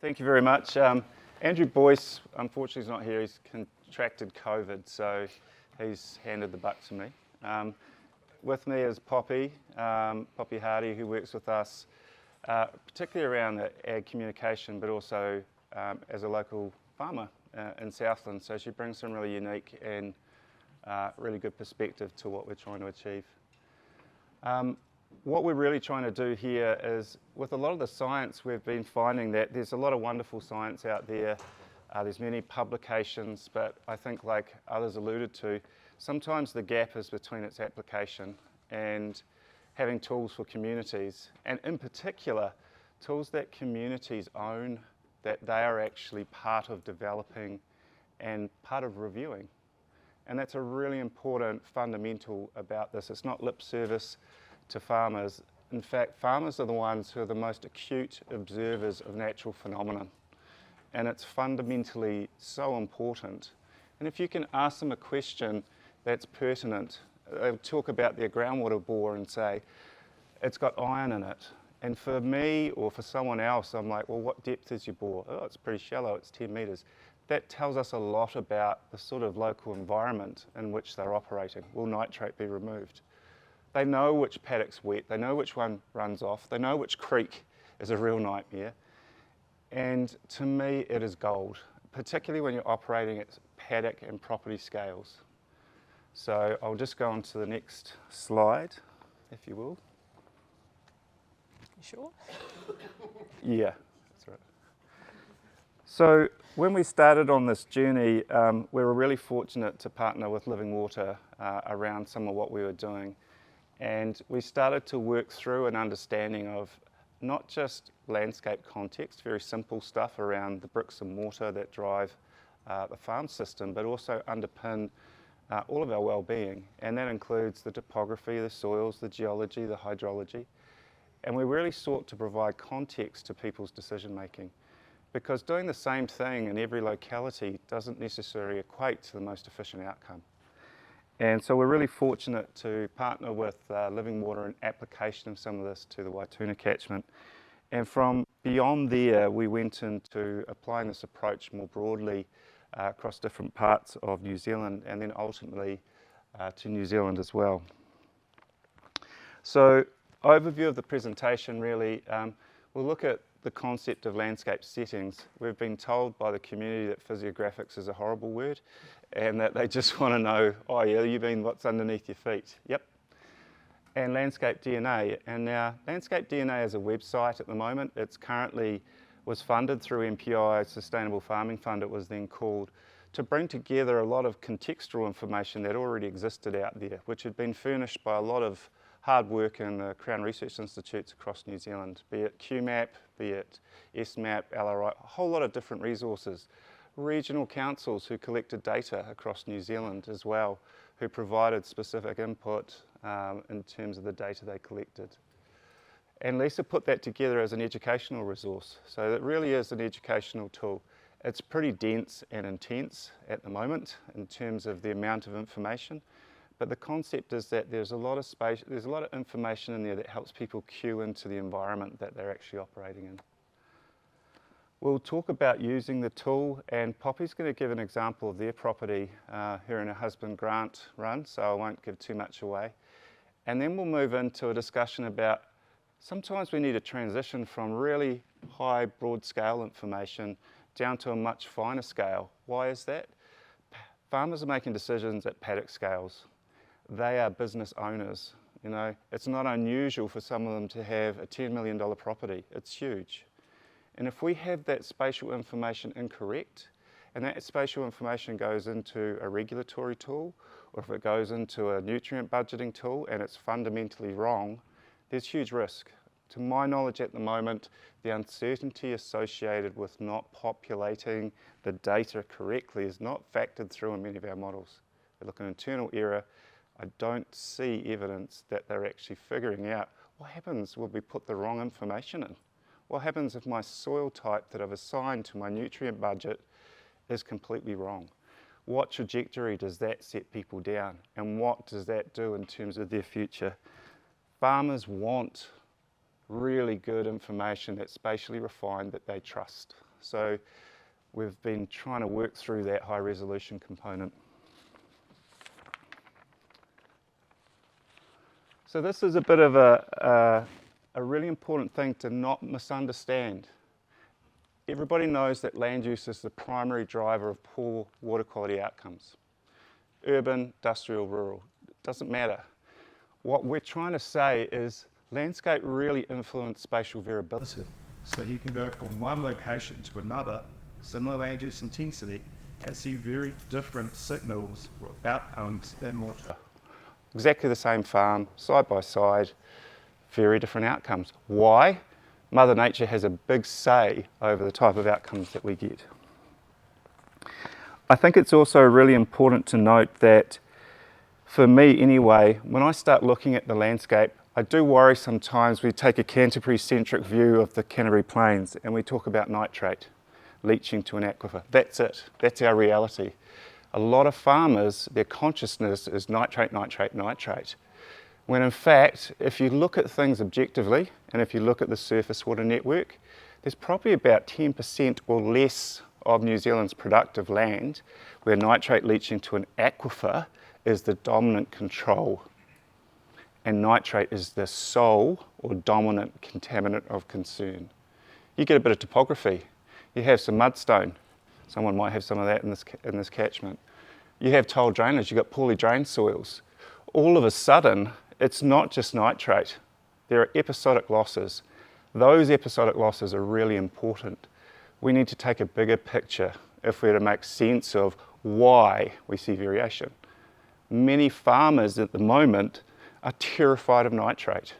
Thank you very much. Andrew Boyce, unfortunately, is not here. He's contracted COVID, so he's handed the buck to me. With me is Poppy Hardie, who works with us, particularly around the ag communication, but also as a local farmer in Southland. So she brings some really unique and really good perspective to what we're trying to achieve. What we're really trying to do here is, with a lot of the science, we've been finding that there's a lot of wonderful science out there. There's many publications, but I think, like others alluded to, sometimes the gap is between its application and having tools for communities, and in particular, tools that communities own, that they are actually part of developing and part of reviewing. And that's a really important fundamental about this. It's not lip service to farmers. In fact, farmers are the ones who are the most acute observers of natural phenomenon. And it's fundamentally so important. And if you can ask them a question that's pertinent, they'll talk about their groundwater bore and say, it's got iron in it. And for me or for someone else, I'm like, well, what depth is your bore? Oh, it's pretty shallow, it's 10 metres. That tells us a lot about the sort of local environment in which they're operating. Will nitrate be removed? They know which paddock's wet, they know which one runs off, they know which creek is a real nightmare. And to me, it is gold, particularly when you're operating at paddock and property scales. So I'll just go on to the next slide, if you will. You sure? Yeah, that's right. So when we started on this journey, we were really fortunate to partner with Living Water around some of what we were doing. And we started to work through an understanding of not just landscape context, very simple stuff around the bricks and mortar that drive the farm system, but also underpin all of our well-being. And that includes the topography, the soils, the geology, the hydrology. And we really sought to provide context to people's decision making, because doing the same thing in every locality doesn't necessarily equate to the most efficient outcome. And so we're really fortunate to partner with Living Water in application of some of this to the Waituna catchment. And from beyond there, we went into applying this approach more broadly across different parts of New Zealand, and then ultimately to New Zealand as well. So overview of the presentation, really, we'll look at the concept of landscape settings. We've been told by the community that physiographics is a horrible word and that they just want to know, oh yeah, you mean what's underneath your feet? Yep. And landscape DNA. And now landscape DNA is a website at the moment. It's currently was funded through MPI, Sustainable Farming Fund it was then called, to bring together a lot of contextual information that already existed out there, which had been furnished by a lot of hard work in the Crown Research Institutes across New Zealand, be it QMAP, be it SMAP, LRI, a whole lot of different resources. Regional councils who collected data across New Zealand as well, who provided specific input in terms of the data they collected. And Lisa put that together as an educational resource. So it really is an educational tool. It's pretty dense and intense at the moment in terms of the amount of information. But the concept is that there's a lot of space, there's a lot of information in there that helps people cue into the environment that they're actually operating in. We'll talk about using the tool, and Poppy's going to give an example of their property her and her husband Grant run, so I won't give too much away. And then we'll move into a discussion about sometimes we need a transition from really high, broad scale information down to a much finer scale. Why is that? Farmers are making decisions at paddock scales. They are business owners. You know, it's not unusual for some of them to have a $10 million property. It's huge. And if we have that spatial information incorrect, and that spatial information goes into a regulatory tool, or if it goes into a nutrient budgeting tool and it's fundamentally wrong, there's huge risk. To my knowledge at the moment, the uncertainty associated with not populating the data correctly is not factored through in many of our models. We look at internal error. I don't see evidence that they're actually figuring out what happens when we put the wrong information in. What happens if my soil type that I've assigned to my nutrient budget is completely wrong? What trajectory does that set people down? And what does that do in terms of their future? Farmers want really good information that's spatially refined that they trust. So we've been trying to work through that high resolution component. So this is a bit of a really important thing to not misunderstand. Everybody knows that land use is the primary driver of poor water quality outcomes. Urban, industrial, rural, it doesn't matter. What we're trying to say is landscape really influences spatial variability. So you can go from one location to another, similar land use intensity, and see very different signals or outcomes in water. Exactly the same farm, side by side, very different outcomes. Why? Mother Nature has a big say over the type of outcomes that we get. I think it's also really important to note that, for me anyway, when I start looking at the landscape, I do worry sometimes we take a Canterbury-centric view of the Canterbury Plains and we talk about nitrate leaching to an aquifer. That's it. That's our reality. A lot of farmers, their consciousness is nitrate, nitrate, nitrate. When in fact, if you look at things objectively, and if you look at the surface water network, there's probably about 10% or less of New Zealand's productive land where nitrate leaching to an aquifer is the dominant control. And nitrate is the sole or dominant contaminant of concern. You get a bit of topography. You have some mudstone. Someone might have some of that in this catchment. You have tile drainage. You've got poorly drained soils. All of a sudden, it's not just nitrate. There are episodic losses. Those episodic losses are really important. We need to take a bigger picture if we're to make sense of why we see variation. Many farmers at the moment are terrified of nitrate,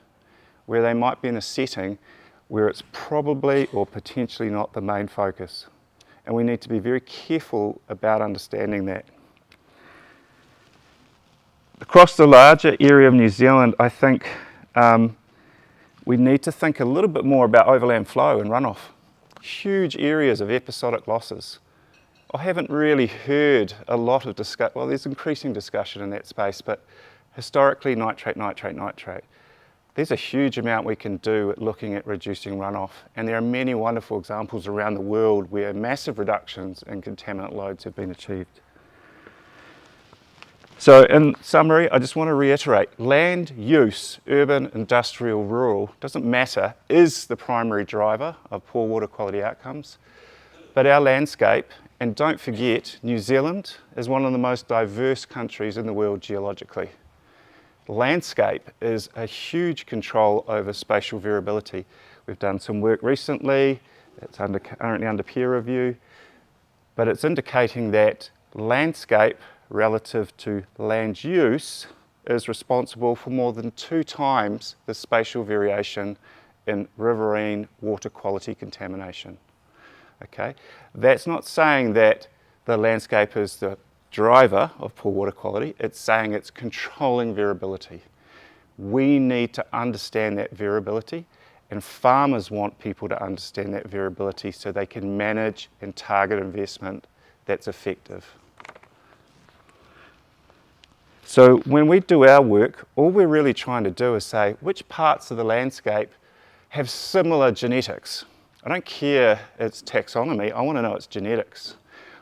where they might be in a setting where it's probably or potentially not the main focus. And we need to be very careful about understanding that. Across the larger area of New Zealand, I think we need to think a little bit more about overland flow and runoff. Huge areas of episodic losses. I haven't really heard a lot of discussion, well, there's increasing discussion in that space, but historically, nitrate, nitrate, nitrate. There's a huge amount we can do at looking at reducing runoff, and there are many wonderful examples around the world where massive reductions in contaminant loads have been achieved. So in summary, I just want to reiterate, land use, urban, industrial, rural, doesn't matter, is the primary driver of poor water quality outcomes. But our landscape, and don't forget, New Zealand is one of the most diverse countries in the world geologically. Landscape is a huge control over spatial variability. We've done some work recently, it's currently under peer review, but it's indicating that landscape relative to land use is responsible for more than 2 times the spatial variation in riverine water quality contamination. Okay, that's not saying that the landscape is the driver of poor water quality, it's saying it's controlling variability. We need to understand that variability, and farmers want people to understand that variability so they can manage and target investment that's effective. So when we do our work, all we're really trying to do is say which parts of the landscape have similar genetics. I don't care its taxonomy, I want to know its genetics.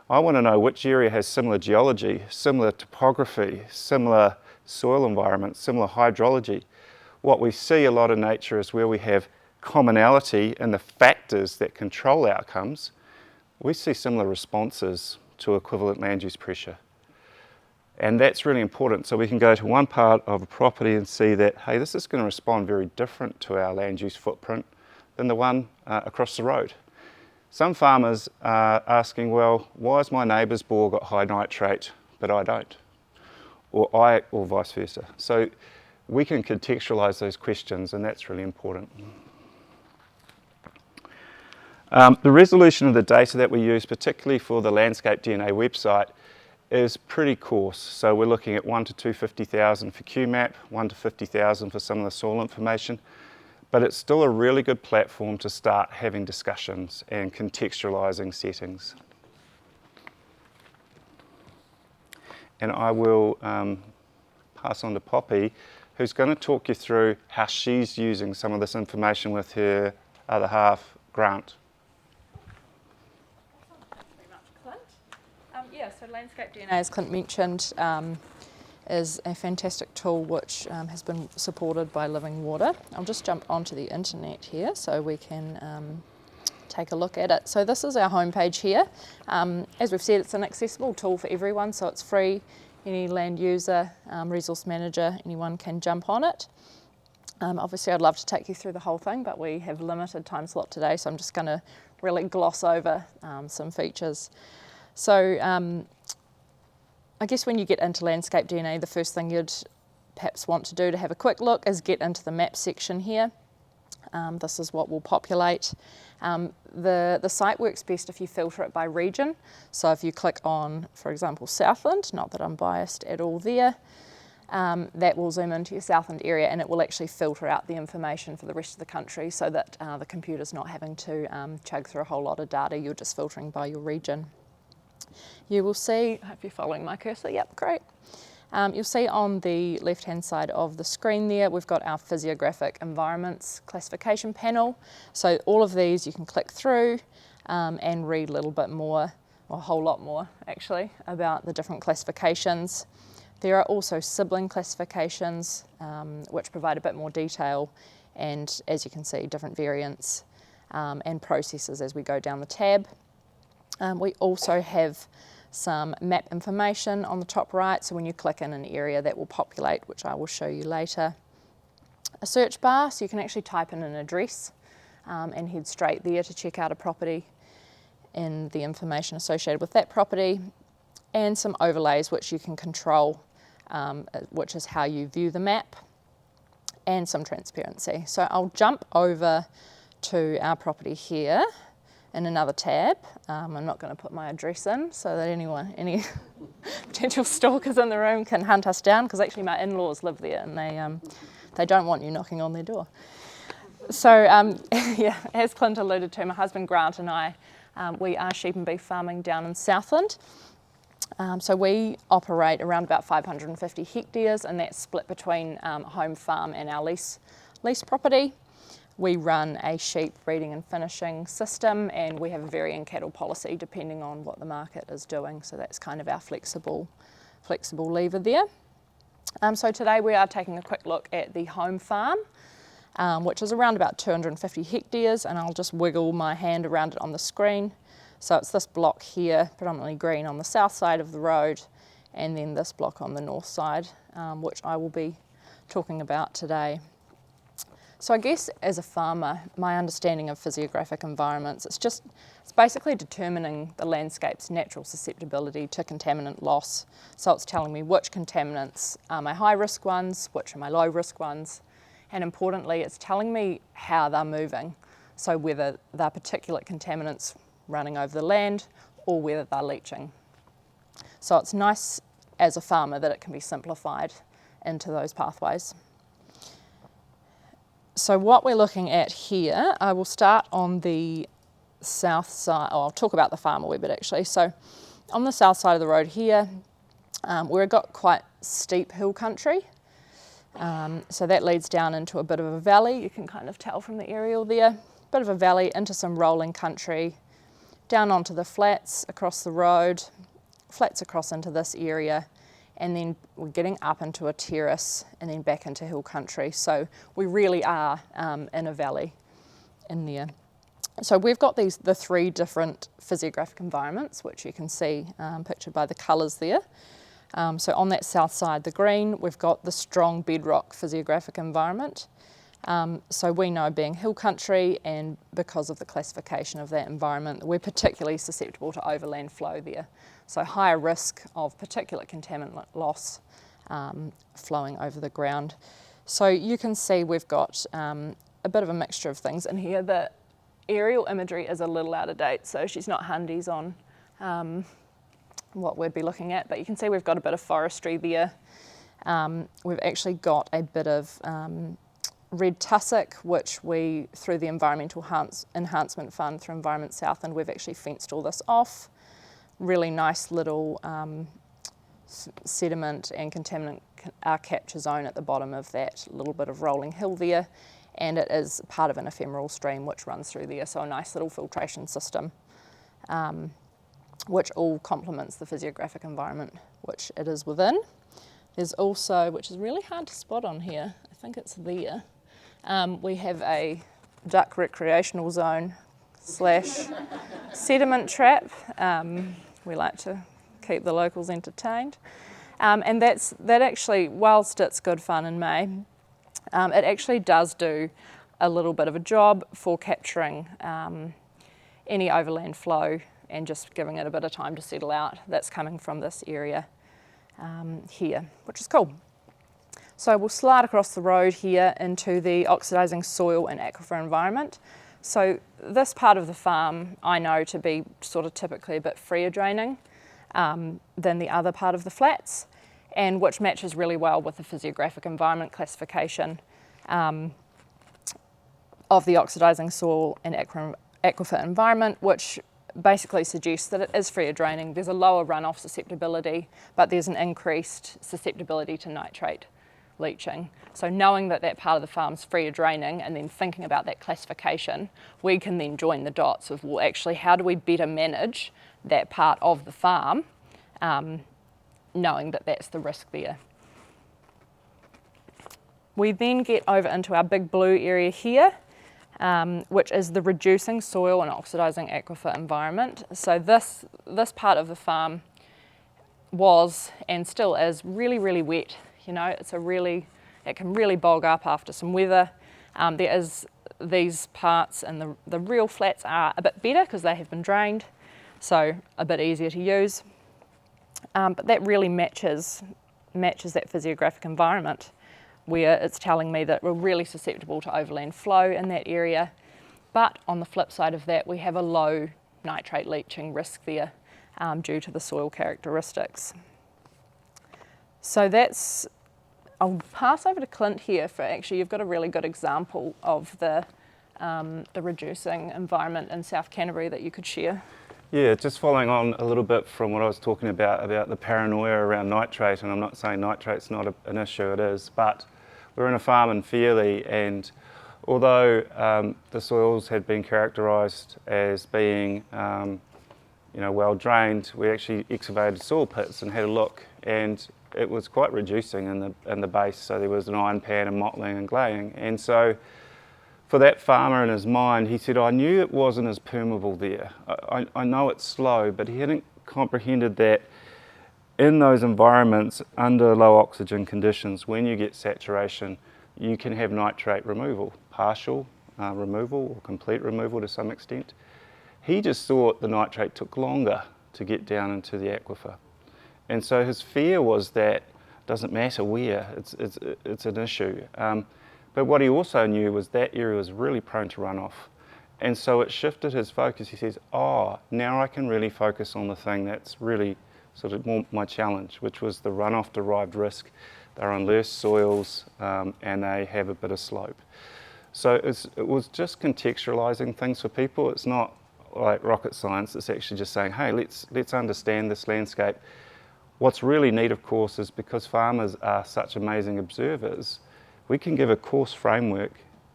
I want to know which area has similar geology, similar topography, similar soil environment, similar hydrology. What we see a lot in nature is where we have commonality in the factors that control outcomes, we see similar responses to equivalent land use pressure. And that's really important. So we can go to one part of a property and see that, hey, this is going to respond very different to our land use footprint than the one across the road. Some farmers are asking, well, why has my neighbour's bore got high nitrate, but I don't? Or vice versa. So we can contextualise those questions, and that's really important. The resolution of the data that we use, particularly for the Landscape DNA website, is pretty coarse. So we're looking at 1 to 250,000 for QMAP, 1 to 50,000 for some of the soil information. But it's still a really good platform to start having discussions and contextualising settings. And I will pass on to Poppy, who's going to talk you through how she's using some of this information with her other half, Grant. Yeah, so Landscape DNA, as Clint mentioned, is a fantastic tool which has been supported by Living Water. I'll just jump onto the internet here so we can take a look at it. So this is our homepage here. As we've said, it's an accessible tool for everyone, so it's free. Any land user, resource manager, anyone can jump on it. Obviously I'd love to take you through the whole thing, but we have limited time slot today, so I'm just going to really gloss over some features. So I guess when you get into Landscape DNA, the first thing you'd perhaps want to do to have a quick look is get into the map section here. This is what will populate. The site works best if you filter it by region. So if you click on, for example, Southland, not that I'm biased at all there, that will zoom into your Southland area and it will actually filter out the information for the rest of the country so that the computer's not having to chug through a whole lot of data, you're just filtering by your region. You will see, I hope you're following my cursor, yep, great. You'll see on the left-hand side of the screen there, we've got our physiographic environments classification panel. So all of these you can click through and read a little bit more, or a whole lot more actually, about the different classifications. There are also sibling classifications which provide a bit more detail and, as you can see, different variants and processes as we go down the tab. We also have some map information on the top right, so when you click in an area that will populate, which I will show you later. A search bar, so you can actually type in an address and head straight there to check out a property and the information associated with that property, and some overlays which you can control, which is how you view the map, and some transparency. So I'll jump over to our property here in another tab. I'm not going to put my address in so that any potential stalkers in the room can hunt us down, because actually my in-laws live there and they don't want you knocking on their door. So yeah, as Clint alluded to, my husband Grant and I, we are sheep and beef farming down in Southland. So we operate around about 550 hectares, and that's split between home farm and our lease property. We run a sheep breeding and finishing system, and we have a varying cattle policy depending on what the market is doing. So that's kind of our flexible lever there. So today we are taking a quick look at the home farm, which is around about 250 hectares, and I'll just wiggle my hand around it on the screen. So it's this block here, predominantly green on the south side of the road, and then this block on the north side, which I will be talking about today. So I guess as a farmer, my understanding of physiographic environments, it's basically determining the landscape's natural susceptibility to contaminant loss. So it's telling me which contaminants are my high risk ones, which are my low risk ones, and importantly, it's telling me how they're moving. So whether they're particulate contaminants running over the land or whether they're leaching. So it's nice as a farmer that it can be simplified into those pathways. So what we're looking at here, I will start on the south side, I'll talk about the farm a wee bit actually. So on the south side of the road here, we've got quite steep hill country. So that leads down into a bit of a valley, you can kind of tell from the aerial there, bit of a valley into some rolling country, down onto the flats across the road, flats across into this area, and then we're getting up into a terrace and then back into hill country. So we really are in a valley in there. So we've got the three different physiographic environments, which you can see pictured by the colours there. So on that south side, the green, we've got the strong bedrock physiographic environment. So we know, being hill country, and because of the classification of that environment, we're particularly susceptible to overland flow there. So higher risk of particulate contaminant loss flowing over the ground. So you can see we've got a bit of a mixture of things in here. The aerial imagery is a little out of date, so she's not handies on what we'd be looking at, but you can see we've got a bit of forestry there. We've actually got a bit of red tussock, which we, through the Environmental Enhancement Fund through Environment Southland, we've actually fenced all this off. Really nice little sediment and contaminant capture zone at the bottom of that little bit of rolling hill there, and it is part of an ephemeral stream which runs through there, so a nice little filtration system. which all complements the physiographic environment which it is within. There's also, which is really hard to spot on here, I think it's there, we have a duck recreational zone / sediment trap. We like to keep the locals entertained. And that actually, whilst it's good fun in May, it actually does do a little bit of a job for capturing any overland flow and just giving it a bit of time to settle out that's coming from this area here, which is cool. So we'll slide across the road here into the oxidising soil and aquifer environment. So this part of the farm I know to be sort of typically a bit freer draining than the other part of the flats, and which matches really well with the physiographic environment classification of the oxidising soil and aquifer environment, which basically suggests that it is freer draining. There's a lower runoff susceptibility, but there's an increased susceptibility to nitrate leaching. So knowing that that part of the farm's freer draining and then thinking about that classification, we can then join the dots of, well, actually, how do we better manage that part of the farm, knowing that that's the risk there. We then get over into our big blue area here, which is the reducing soil and oxidising aquifer environment. So this part of the farm was and still is really, really wet. You know, it can really bog up after some weather. There is these parts, and the real flats are a bit better because they have been drained, so a bit easier to use. But that really matches that physiographic environment, where it's telling me that we're really susceptible to overland flow in that area. But on the flip side of that, we have a low nitrate leaching risk there due to the soil characteristics. So I'll pass over to Clint here for actually, you've got a really good example of the reducing environment in South Canterbury that you could share. Yeah, just following on a little bit from what I was talking about the paranoia around nitrate, and I'm not saying nitrate's not an issue, it is, but we're in a farm in Fairley, and although the soils had been characterised as being well drained, we actually excavated soil pits and had a look, and it was quite reducing in the base, so there was an iron pan and mottling and glaying. And so for that farmer in his mind, he said, I knew it wasn't as permeable there. I know it's slow, but he hadn't comprehended that in those environments under low oxygen conditions, when you get saturation, you can have nitrate removal, partial removal or complete removal to some extent. He just thought the nitrate took longer to get down into the aquifer. And so his fear was that it doesn't matter where, it's an issue. But what he also knew was that area was really prone to runoff. And so it shifted his focus. He says, now I can really focus on the thing that's really sort of more my challenge, which was the runoff derived risk. They're on loose soils and they have a bit of slope. So it was just contextualizing things for people. It's not like rocket science. It's actually just saying, hey, let's understand this landscape. What's really neat, of course, is because farmers are such amazing observers, we can give a course framework,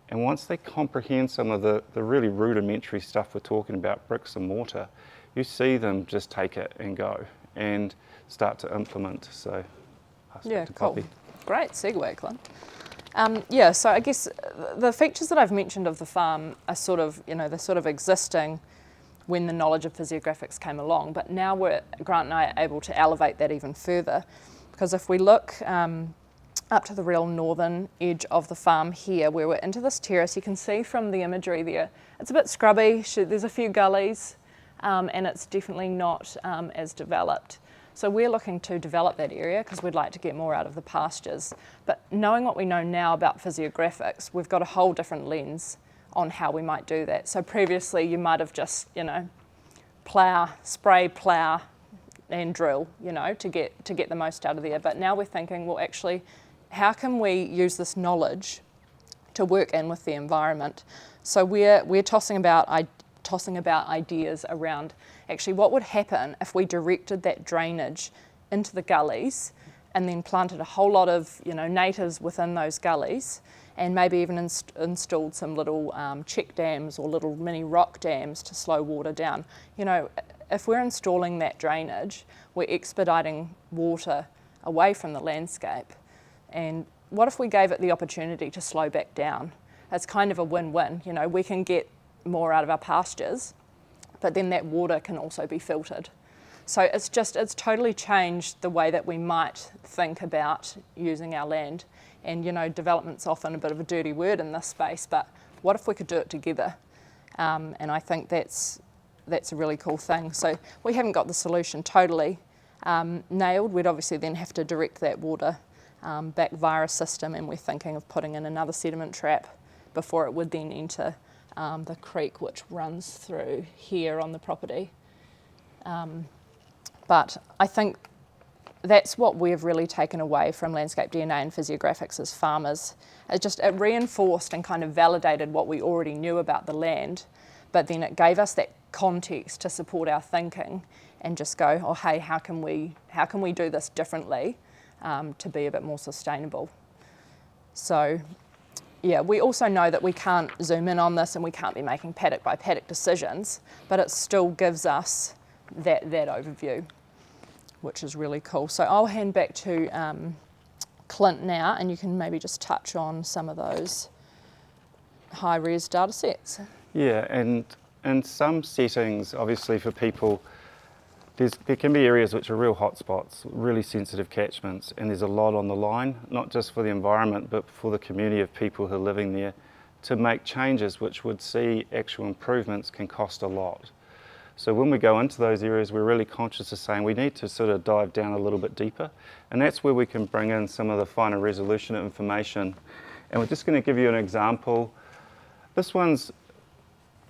and once they comprehend some of the really rudimentary stuff we're talking about, bricks and mortar, you see them just take it and go and start to implement. So yeah, cool. Great segue, Clint. So I guess the features that I've mentioned of the farm are sort of, they're sort of existing when the knowledge of physiographics came along, but now Grant and I are able to elevate that even further, because if we look up to the real northern edge of the farm here, where we're into this terrace, you can see from the imagery there, it's a bit scrubby, there's a few gullies, and it's definitely not as developed. So we're looking to develop that area because we'd like to get more out of the pastures. But knowing what we know now about physiographics, we've got a whole different lens on how we might do that. So previously you might have just, spray, plough and drill, to get the most out of there. But now we're thinking, well, actually, how can we use this knowledge to work in with the environment? So we're tossing about ideas around actually what would happen if we directed that drainage into the gullies and then planted a whole lot of natives within those gullies, and maybe even installed some little check dams or little mini rock dams to slow water down. You know, if we're installing that drainage, we're expediting water away from the landscape. And what if we gave it the opportunity to slow back down? It's kind of a win-win. You know, we can get more out of our pastures, but then that water can also be filtered. So it's totally changed the way that we might think about using our land. And, you know, development's often a bit of a dirty word in this space, but what if we could do it together? And I think that's a really cool thing. So we haven't got the solution totally nailed. We'd obviously then have to direct that water back via a system, and we're thinking of putting in another sediment trap before it would then enter the creek which runs through here on the property. But I think that's what we've really taken away from landscape DNA and physiographics as farmers. It reinforced and kind of validated what we already knew about the land, but then it gave us that context to support our thinking and just go, oh hey, how can we do this differently to be a bit more sustainable? So yeah, we also know that we can't zoom in on this and we can't be making paddock by paddock decisions, but it still gives us that overview, which is really cool. So I'll hand back to Clint now, and you can maybe just touch on some of those high-res data sets. Yeah, and in some settings, obviously for people, there can be areas which are real hotspots, really sensitive catchments, and there's a lot on the line, not just for the environment, but for the community of people who are living there. To make changes which would see actual improvements can cost a lot. So when we go into those areas, we're really conscious of saying we need to sort of dive down a little bit deeper, and that's where we can bring in some of the finer resolution information. And we're just going to give you an example. This one's,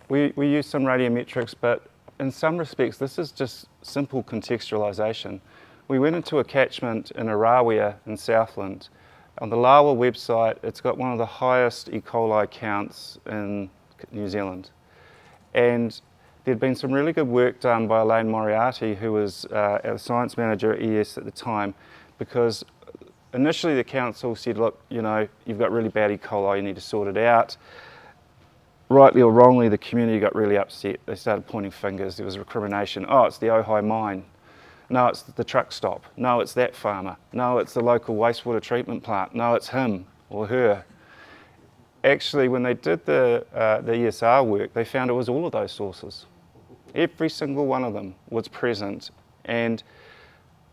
we use some radiometrics, but in some respects, this is just simple contextualization. We went into a catchment in Arawia in Southland. On the LAWA website, it's got one of the highest E. coli counts in New Zealand. And there'd been some really good work done by Elaine Moriarty, who was our science manager at ES at the time, because initially the council said, look, you know, you've got really bad E. coli, you need to sort it out. Rightly or wrongly, the community got really upset. They started pointing fingers. There was recrimination. Oh, it's the Ojai mine. No, it's the truck stop. No, it's that farmer. No, it's the local wastewater treatment plant. No, it's him or her. Actually, when they did the ESR work, they found it was all of those sources. Every single one of them was present. And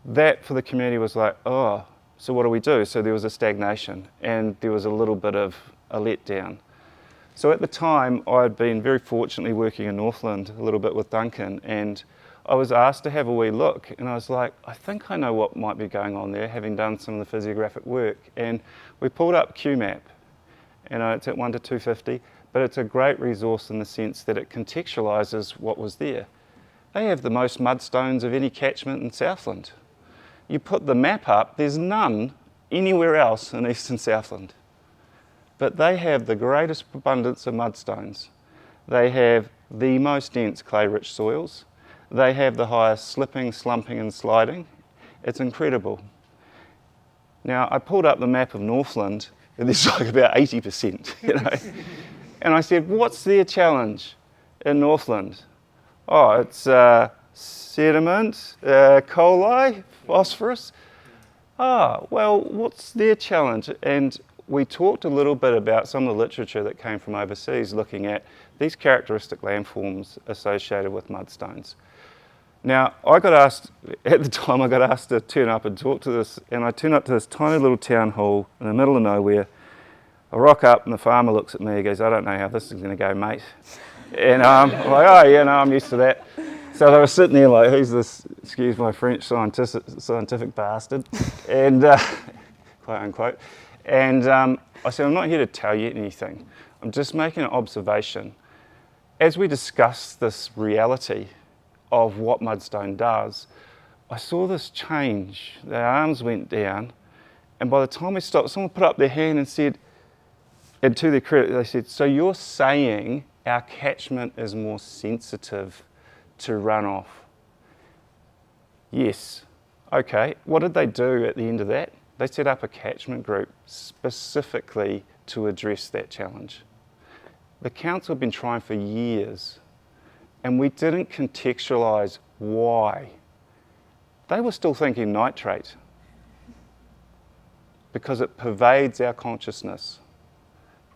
that for the community was like, oh, so what do we do? So there was a stagnation and there was a little bit of a letdown. So at the time, I'd been very fortunately working in Northland a little bit with Duncan, and I was asked to have a wee look, and I was like, I think I know what might be going on there, having done some of the physiographic work. And we pulled up QMAP. You know, it's at 1 to 250, but it's a great resource in the sense that it contextualises what was there. They have the most mudstones of any catchment in Southland. You put the map up, there's none anywhere else in eastern Southland. But they have the greatest abundance of mudstones. They have the most dense clay-rich soils. They have the highest slipping, slumping and sliding. It's incredible. Now, I pulled up the map of Northland, and there's like about 80%, you know. And I said, what's their challenge in Northland? Oh, it's sediment, coli, phosphorus. Ah, well, what's their challenge? And we talked a little bit about some of the literature that came from overseas looking at these characteristic landforms associated with mudstones. Now, I got asked, at the time I got asked to turn up and talk to this, and I turned up to this tiny little town hall in the middle of nowhere. I rock up and the farmer looks at me, he goes, I don't know how this is going to go, mate. And I'm like, oh yeah, no, I'm used to that. So they were sitting there like, who's this, excuse my French, scientific bastard, and quote unquote. And I said, I'm not here to tell you anything. I'm just making an observation. As we discuss this reality of what mudstone does, I saw this change. Their arms went down, and by the time we stopped, someone put up their hand and said, and to their credit, they said, so you're saying our catchment is more sensitive to runoff? Yes. Okay, what did they do at the end of that? They set up a catchment group specifically to address that challenge. The council had been trying for years, and we didn't contextualise why. They were still thinking nitrate because it pervades our consciousness,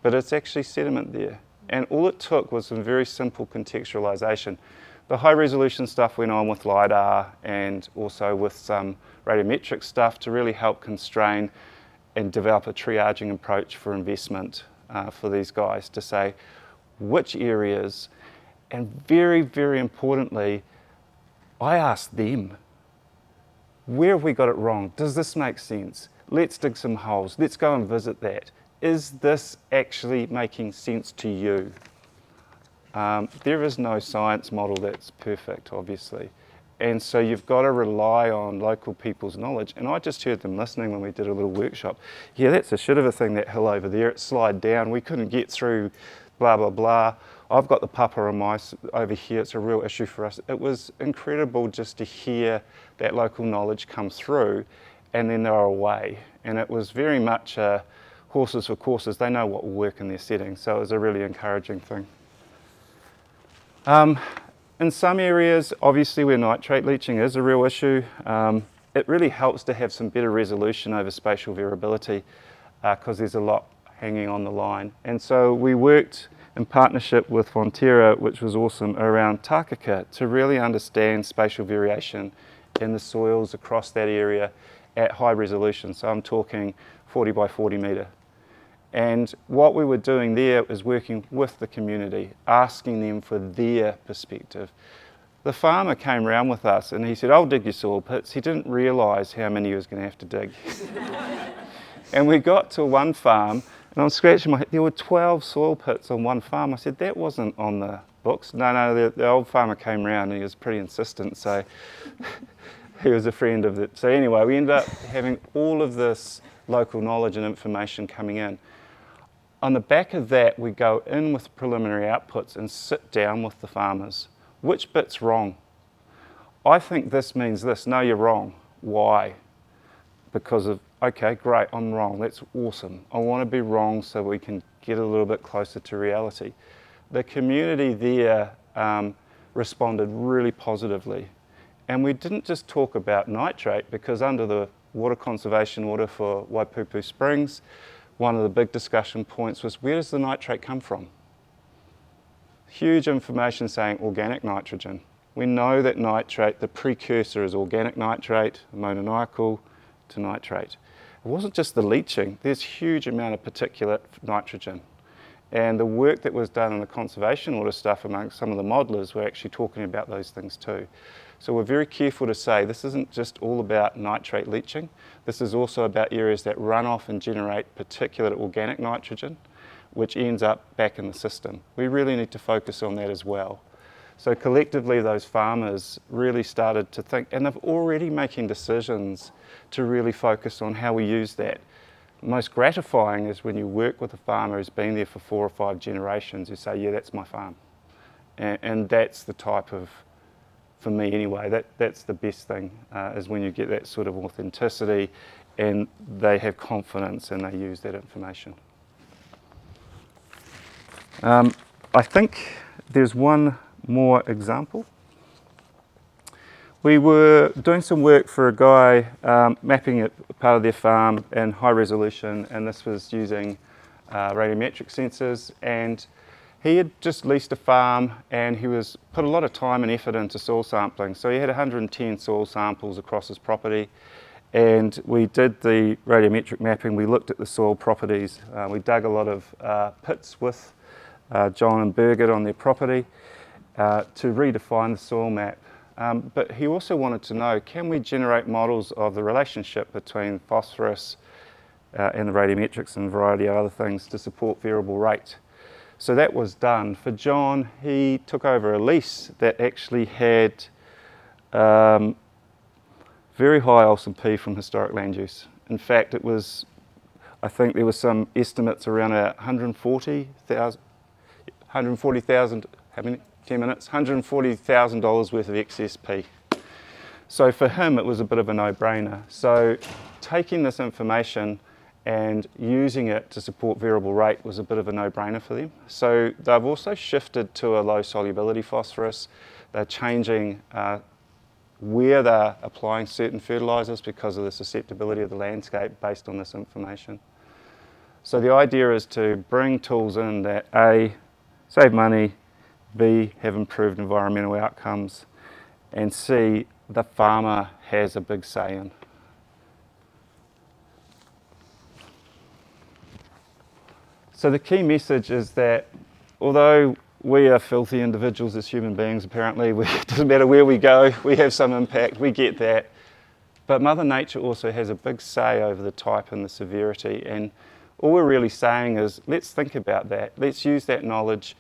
but it's actually sediment there. And all it took was some very simple contextualisation. The high resolution stuff went on with LiDAR and also with some radiometric stuff to really help constrain and develop a triaging approach for investment for these guys to say which areas, and very, very importantly, I asked them, where have we got it wrong? Does this make sense? Let's dig some holes. Let's go and visit that. Is this actually making sense to you? There is no science model that's perfect, obviously. And so you've got to rely on local people's knowledge. And I just heard them listening when we did a little workshop. Yeah, that's a shit of a thing, that hill over there. It slid down. We couldn't get through, blah, blah, blah. I've got the papa on my over here. It's a real issue for us. It was incredible just to hear that local knowledge come through, and then they're away. And it was very much horses for courses. They know what will work in their setting. So it was a really encouraging thing. In some areas, obviously, where nitrate leaching is a real issue, it really helps to have some better resolution over spatial variability because there's a lot hanging on the line. And so we worked in partnership with Fonterra, which was awesome, around Takaka to really understand spatial variation in the soils across that area at high resolution. So I'm talking 40 by 40 metre. And what we were doing there was working with the community, asking them for their perspective. The farmer came around with us and he said, I'll dig your soil pits. He didn't realise how many he was going to have to dig. And we got to one farm and I'm scratching my head. There were 12 soil pits on one farm. I said, that wasn't on the books. No, the old farmer came around and he was pretty insistent. So he was a friend of it. So anyway, we ended up having all of this local knowledge and information coming in. On the back of that, we go in with preliminary outputs and sit down with the farmers. Which bit's wrong? I think this means this. No, you're wrong. Why? Because of, okay, great, I'm wrong. That's awesome. I want to be wrong so we can get a little bit closer to reality. The community there responded really positively. And we didn't just talk about nitrate, because under the water conservation order for Waipupu Springs, one of the big discussion points was, where does the nitrate come from? Huge information saying organic nitrogen. We know that nitrate, the precursor is organic nitrate, ammoniacal to nitrate. It wasn't just the leaching, there's huge amount of particulate nitrogen. And the work that was done in the conservation order stuff among some of the modelers were actually talking about those things too. So we're very careful to say this isn't just all about nitrate leaching. This is also about areas that run off and generate particulate organic nitrogen, which ends up back in the system. We really need to focus on that as well. So collectively, those farmers really started to think, and they're already making decisions to really focus on how we use that. Most gratifying is when you work with a farmer who's been there for 4 or 5 generations who say, yeah, that's my farm. And that's the type of, for me anyway, that's the best thing, is when you get that sort of authenticity and they have confidence and they use that information. I think there's one more example. We were doing some work for a guy mapping a part of their farm in high resolution, and this was using radiometric sensors, and he had just leased a farm and he was put a lot of time and effort into soil sampling. So he had 110 soil samples across his property, and we did the radiometric mapping. We looked at the soil properties. We dug a lot of pits with John and Birgit on their property to redefine the soil map. But he also wanted to know, can we generate models of the relationship between phosphorus and the radiometrics and a variety of other things to support variable rate? So that was done. For John, he took over a lease that actually had very high LSP from historic land use. In fact, it was, I think there was some estimates around 140,000, how many? 10 minutes, $140,000 worth of excess P. So for him, it was a bit of a no-brainer. So taking this information and using it to support variable rate was a bit of a no-brainer for them. So they've also shifted to a low solubility phosphorus. They're changing where they're applying certain fertilisers because of the susceptibility of the landscape based on this information. So the idea is to bring tools in that A, save money, B, have improved environmental outcomes, and C, the farmer has a big say in. So the key message is that although we are filthy individuals as human beings, apparently, it doesn't matter where we go, we have some impact, we get that. But Mother Nature also has a big say over the type and the severity, and all we're really saying is, let's think about that, let's use that knowledge,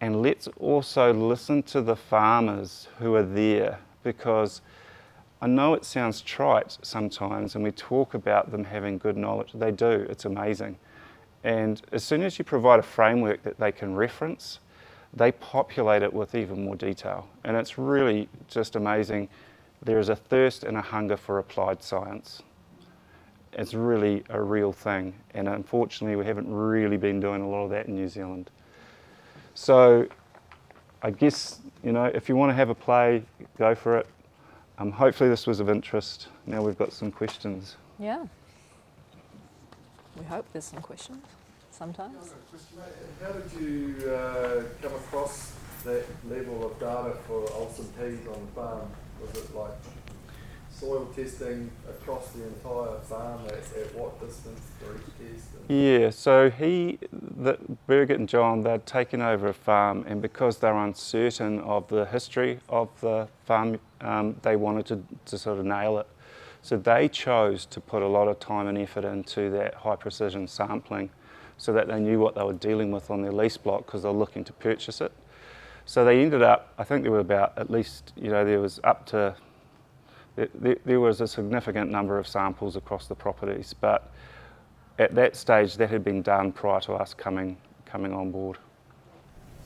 and let's also listen to the farmers who are there, because I know it sounds trite sometimes, and we talk about them having good knowledge. They do, it's amazing. And as soon as you provide a framework that they can reference, they populate it with even more detail. And it's really just amazing. There is a thirst and a hunger for applied science. It's really a real thing. And unfortunately, we haven't really been doing a lot of that in New Zealand. So I guess, you know, if you want to have a play, go for it. Hopefully this was of interest. Now we've got some questions. Yeah. We hope there's some questions sometimes. How did you come across that level of data for Olsen peas on the farm? Was it like soil testing across the entire farm? At what distance for each test? Yeah, so Birgit and John, they'd taken over a farm, and because they're uncertain of the history of the farm, they wanted to sort of nail it. So they chose to put a lot of time and effort into that high precision sampling so that they knew what they were dealing with on their lease block because they were looking to purchase it. So they ended up, I think there were about at least, you know, there was a significant number of samples across the properties, but at that stage that had been done prior to us coming on board.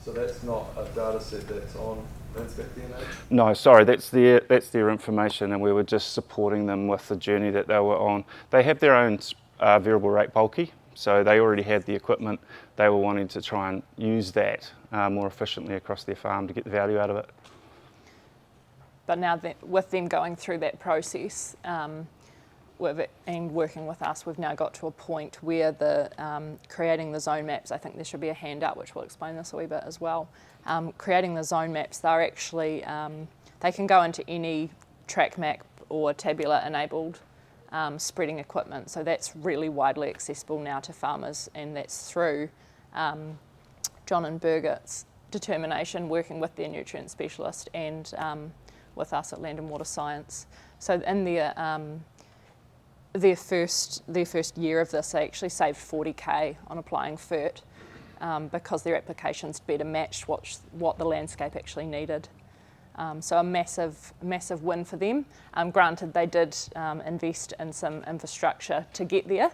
So that's not a data set that's on Landscape DNA? No, sorry, that's their information, and we were just supporting them with the journey that they were on. They have their own variable rate bulky, so they already had the equipment. They were wanting to try and use that more efficiently across their farm to get the value out of it. But now with them going through that process and working with us, we've now got to a point where creating the zone maps, I think there should be a handout which will explain this a wee bit as well. Creating the zone maps, they're actually, they can go into any track map or tabular enabled spreading equipment. So that's really widely accessible now to farmers, and that's through John and Birgit's determination, working with their nutrient specialist and with us at Land and Water Science. So in their first year of this, they actually saved 40k on applying FERT because their applications better matched what the landscape actually needed. So a massive win for them. Granted, they did invest in some infrastructure to get there,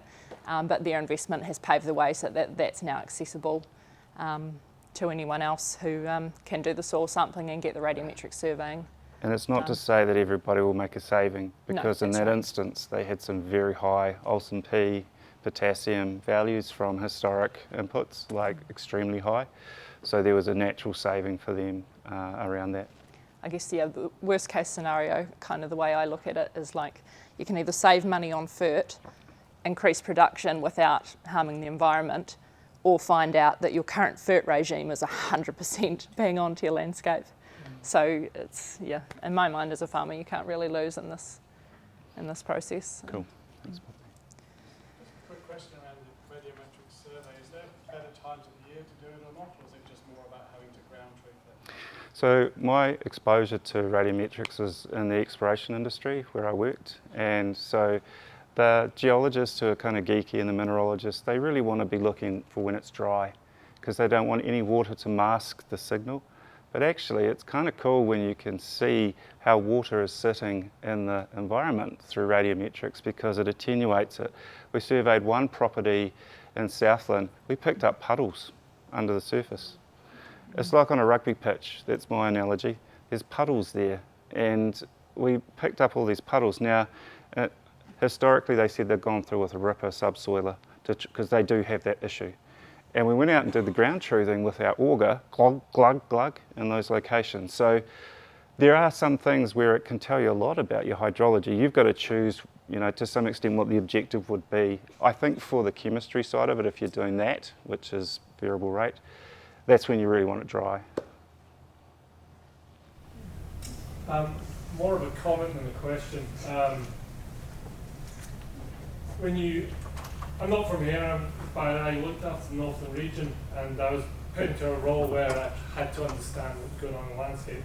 but their investment has paved the way so that's now accessible to anyone else who can do the soil sampling and get the radiometric surveying. And it's not to say that everybody will make a saving, because No, in that right. instance they had some very high Olsen P potassium values from historic inputs, like extremely high. So there was a natural saving for them around that. I guess the worst case scenario, kind of the way I look at it, is like you can either save money on FERT, increase production without harming the environment, or find out that your current FERT regime is 100% bang on to your landscape. So it's, yeah, in my mind as a farmer, you can't really lose in this process. Cool. Thanks. Quick question around the radiometric survey. Is there better times of the year to do it or not, or is it just more about having to ground truth it? So my exposure to radiometrics was in the exploration industry where I worked, and so the geologists who are kind of geeky and the mineralogists, they really want to be looking for when it's dry, because they don't want any water to mask the signal. But actually it's kind of cool when you can see how water is sitting in the environment through radiometrics, because it attenuates it. We surveyed one property in Southland, we picked up puddles under the surface. It's like on a rugby pitch, that's my analogy. There's puddles there, and we picked up all these puddles. Now, historically they said they'd gone through with a ripper subsoiler because they do have that issue. And we went out and did the ground truthing with our auger, glug, glug, glug, in those locations. So there are some things where it can tell you a lot about your hydrology. You've got to choose, you know, to some extent what the objective would be. I think for the chemistry side of it, if you're doing that, which is variable rate, that's when you really want it dry. More of a comment than a question. I'm not from here, but I looked after the northern region, and I was put into a role where I had to understand what's going on in the landscape.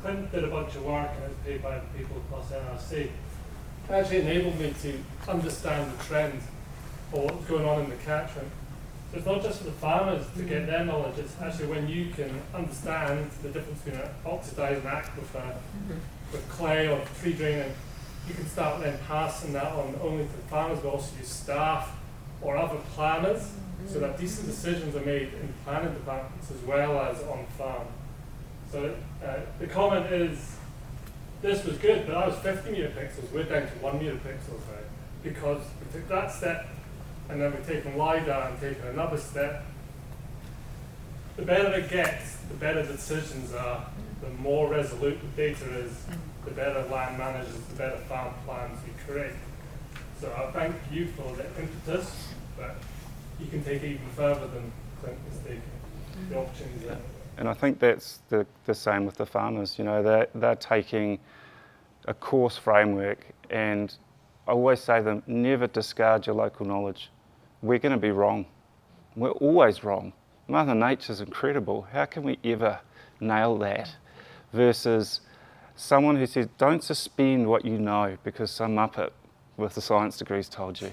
Clint did a bunch of work, and it's paid by the people across NRC. It actually enabled me to understand the trends of what's going on in the catchment. So it's not just for the farmers to get their knowledge, it's actually when you can understand the difference between an oxidized aquifer with clay or tree draining, you can start then passing that on not only to the farmers but also to staff or other planners, so that decent decisions are made in planning departments as well as on farm. So the comment is, this was good, but that was 50 meter pixels, we're down to 1 meter pixels now, because we took that step and then we've taken LiDAR and taken another step. The better it gets, the better the decisions are, the more resolute the data is, the better land managers, the better farm plans we create. So I thank you for the impetus, but you can take it even further than Clint is taking. The opportunities there. And I think that's the same with the farmers. You know, they're taking a course framework, and I always say to them, never discard your local knowledge. We're going to be wrong. We're always wrong. Mother Nature's incredible. How can we ever nail that? Versus someone who says, don't suspend what you know because some muppet with the science degrees told you.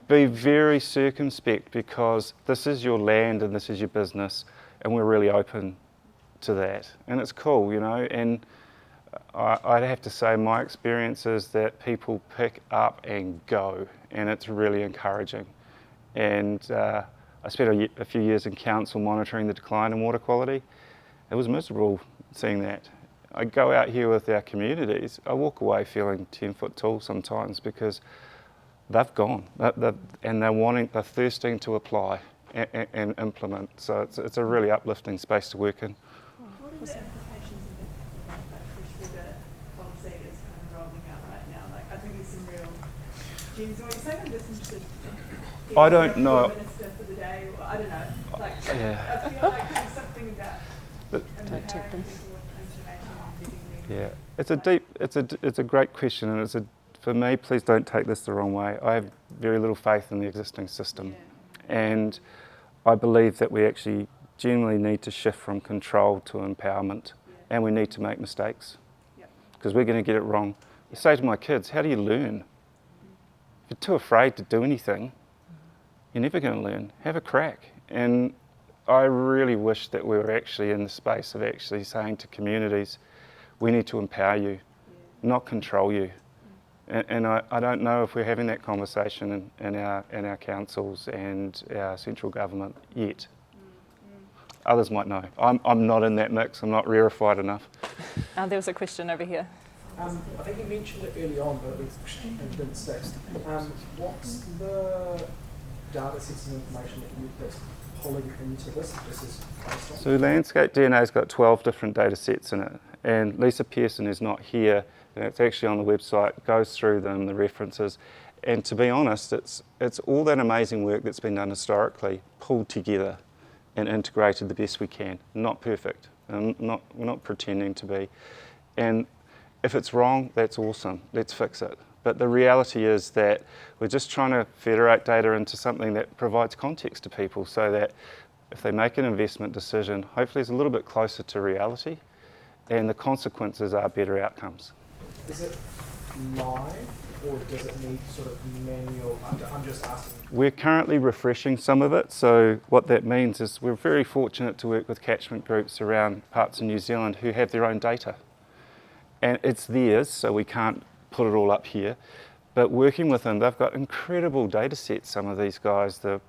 Be very circumspect, because this is your land and this is your business, and we're really open to that. And it's cool, you know, and I'd have to say my experience is that people pick up and go, and it's really encouraging. And I spent a few years in council monitoring the decline in water quality. It was miserable seeing that. I go out here with our communities, I walk away feeling 10 foot tall sometimes, because they've gone, and they're thirsting to apply and implement. So it's a really uplifting space to work in. What are the implications of that fresh water policy that's kind of rolling out right now? Like, I think there's some real gems. What you're saying, I'm just interested. I don't know. Minister for the day, or I don't know. Like, Yeah. I feel like there's something about But, empowering people with information and giving them. yeah, it's a great question, and for me, please don't take this the wrong way. I have very little faith in the existing system, and I believe that we actually generally need to shift from control to empowerment, and we need to make mistakes, because we're going to get it wrong. I say to my kids, how do you learn? If you're too afraid to do anything, you're never going to learn. Have a crack. And I really wish that we were actually in the space of actually saying to communities, we need to empower you, not control you. And I don't know if we're having that conversation in our councils and our central government yet. Others might know. I'm not in that mix. I'm not rarefied enough. There was a question over here. I think you mentioned it early on, but it didn't stick. What's the data sets and information that's pulling into this? This is based on? So Landscape DNA's got 12 different data sets in it, and Lisa Pearson is not here. And it's actually on the website, goes through them, the references, and to be honest, it's all that amazing work that's been done historically, pulled together and integrated the best we can. Not perfect, and we're not pretending to be. And if it's wrong, that's awesome, let's fix it. But the reality is that we're just trying to federate data into something that provides context to people, so that if they make an investment decision, hopefully it's a little bit closer to reality, and the consequences are better outcomes. Is it live, or does it need sort of manual? I'm just asking. We're currently refreshing some of it, so what that means is we're very fortunate to work with catchment groups around parts of New Zealand who have their own data. And it's theirs, so we can't put it all up here. But working with them, they've got incredible data sets, some of these guys, the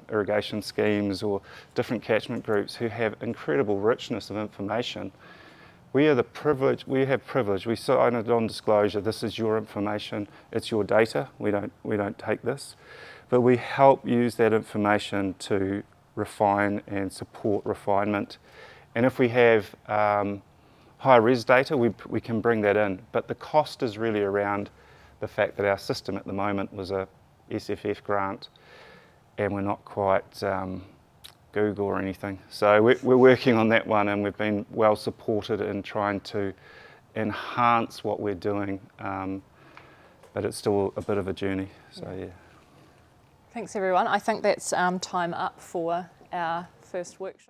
irrigation schemes or different catchment groups who have incredible richness of information. We are the privilege. We have privilege. We sign a non-disclosure. This is your information. It's your data. We don't take this, but we help use that information to refine and support refinement. And if we have high res data, we can bring that in. But the cost is really around the fact that our system at the moment was a SFF grant, and we're not quite Google or anything. So we're working on that one, and we've been well supported in trying to enhance what we're doing, but it's still a bit of a journey. So yeah. Thanks everyone. I think that's time up for our first workshop.